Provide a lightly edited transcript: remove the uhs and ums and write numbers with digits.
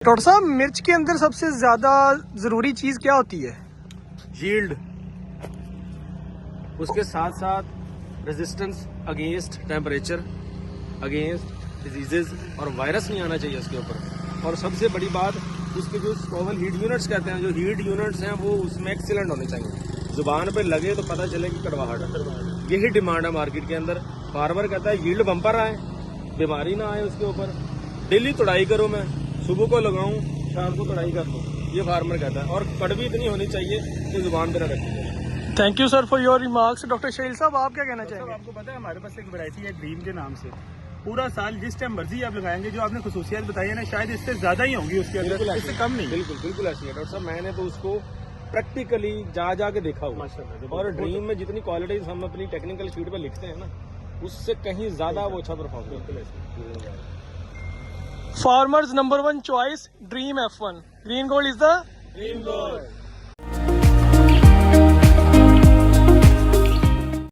Doctor صاحب مرچ کے اندر سب سے زیادہ ضروری چیز کیا ہوتی ہے؟ ییلڈ، اس کے ساتھ ساتھ resistance against temperature, against diseases, اور وائرس نہیں آنا چاہیے اس کے اوپر. اور سب سے بڑی بات اس کے جو سٹوول ہیٹ یونٹس کہتے ہیں، جو ہیٹ یونٹس ہیں وہ اس میں ایکسیلنٹ ہونے چاہیے. زبان پہ لگے تو پتہ چلے کہ کڑواہٹ ہے. یہی ڈیمانڈ ہے مارکیٹ کے اندر. فارمر کہتا ہے ییلڈ بمپر آئے، بیماری نہ آئے اس کے اوپر، ڈیلی توڑائی کرو، میں صبح کو لگاؤں شام کو توڑائی کر دوں، یہ فارمر کہتا ہے. اور کڑوی اتنی ہونی چاہیے کہ زبان پہ نہ رکھی جائے. Thank you sir for your remarks. Doctor Shaheel صاحب آپ کیا کہنا چاہیں گے؟ آپ کو پتا ہے ہمارے پاس ایک ویرائٹی ہے ڈریم کے نام سے، پورا سال جس ٹائم مرضی آپ لگائیں گے، جو آپ نے خصوصیات بتائی ہے نا شاید اس سے زیادہ ہی ہوں گی اس کے اندر، اس سے کم نہیں. بالکل ایسی ہے ڈاکٹر صاحب. میں نے تو اس کو پریکٹیکلی جا کے دیکھا ہوا. ماشاءاللہ. اور ڈریم میں جتنی کوالٹیز ہم اپنی ٹیکنیکل شیٹ پہ لکھتے ہیں نا، اس سے کہیں زیادہ وہ اچھا پرفارم کرتے ہیں. Farmers number 1 choice dream F1. Green gold از دا